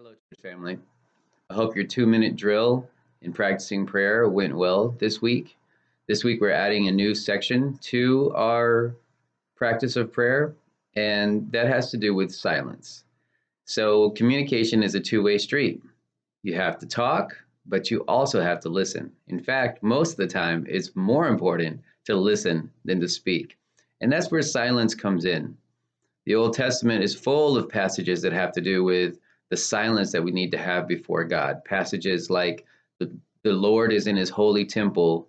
Hello, church family. I hope your 2-minute drill in practicing prayer went well this week. This week, we're adding a new section to our practice of prayer, and that has to do with silence. So, communication is a two-way street. You have to talk, but you also have to listen. In fact, most of the time, it's more important to listen than to speak. And that's where silence comes in. The Old Testament is full of passages that have to do with the silence that we need to have before God. Passages like the Lord is in his holy temple,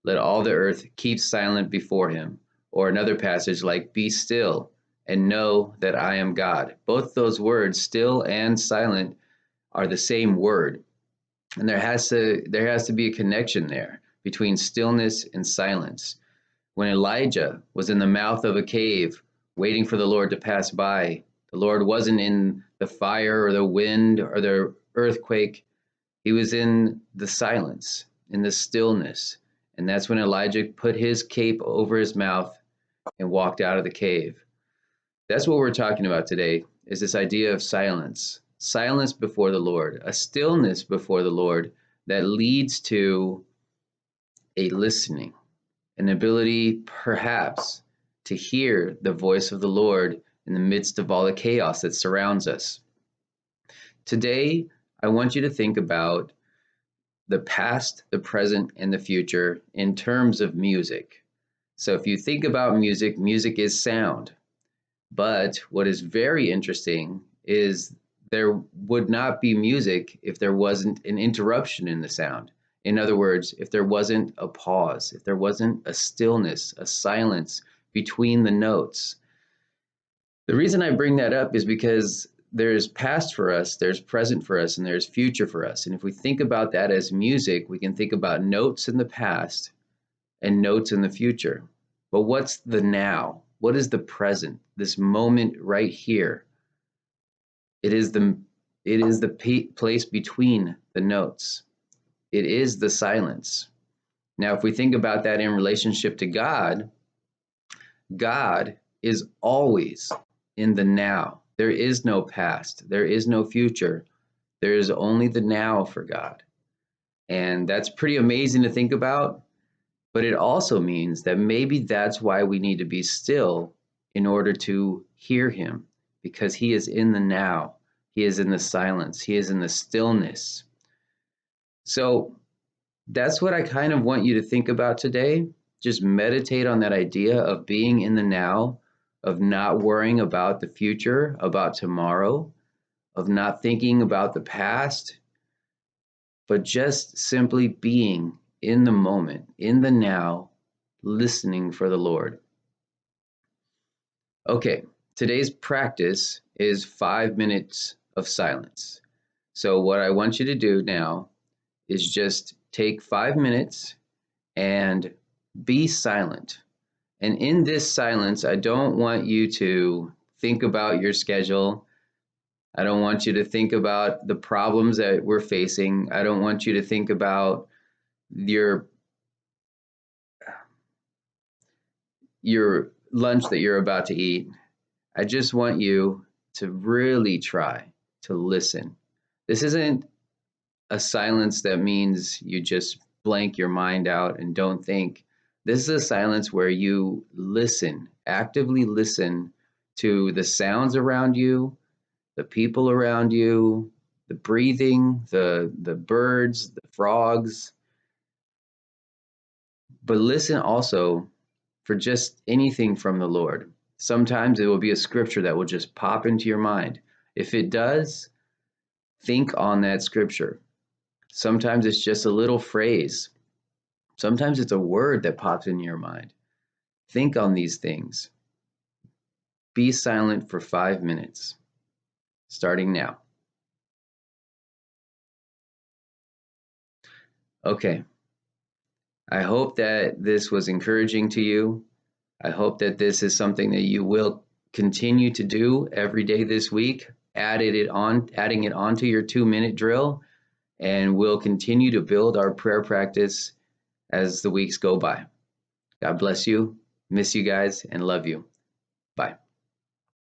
let all the earth keep silent before him. Or another passage like, be still and know that I am God. Both those words, still and silent, are the same word. And there has to be a connection there between stillness and silence. When Elijah was in the mouth of a cave waiting for the Lord to pass by, the Lord wasn't in the fire or the wind or the earthquake. He was in the silence, in the stillness. And that's when Elijah put his cape over his mouth and walked out of the cave. That's what we're talking about today, is this idea of silence. Silence before the Lord, a stillness before the Lord that leads to a listening, an ability perhaps to hear the voice of the Lord in the midst of all the chaos that surrounds us. Today, I want you to think about the past, the present, and the future in terms of music. So if you think about music, music is sound. But what is very interesting is there would not be music if there wasn't an interruption in the sound. In other words, if there wasn't a pause, if there wasn't a stillness, a silence between the notes. The reason I bring that up is because there's past for us, there's present for us, and there's future for us. And if we think about that as music, we can think about notes in the past and notes in the future. But what's the now? What is the present? This moment right here. It is the place between the notes. It is the silence. Now, if we think about that in relationship to God, God is always in the now. There is no past. There is no future. There is only the now for God. And that's pretty amazing to think about. But it also means that maybe that's why we need to be still in order to hear him, because he is in the now. He is in the silence. He is in the stillness. So that's what I kind of want you to think about today. Just meditate on that idea of being in the now, of not worrying about the future, about tomorrow, of not thinking about the past, but just simply being in the moment, in the now, listening for the Lord. Okay, today's practice is 5 minutes of silence. So what I want you to do now is just take 5 minutes and be silent. And in this silence, I don't want you to think about your schedule. I don't want you to think about the problems that we're facing. I don't want you to think about your lunch that you're about to eat. I just want you to really try to listen. This isn't a silence that means you just blank your mind out and don't think. This is a silence where you listen, actively listen to the sounds around you, the people around you, the breathing, the birds, the frogs. But listen also for just anything from the Lord. Sometimes it will be a scripture that will just pop into your mind. If it does, think on that scripture. Sometimes it's just a little phrase. Sometimes it's a word that pops into your mind. Think on these things. Be silent for 5 minutes, starting now. Okay. I hope that this was encouraging to you. I hope that this is something that you will continue to do every day this week, adding it onto your 2-minute drill, and we'll continue to build our prayer practice as the weeks go by. God bless you, miss you guys, and love you.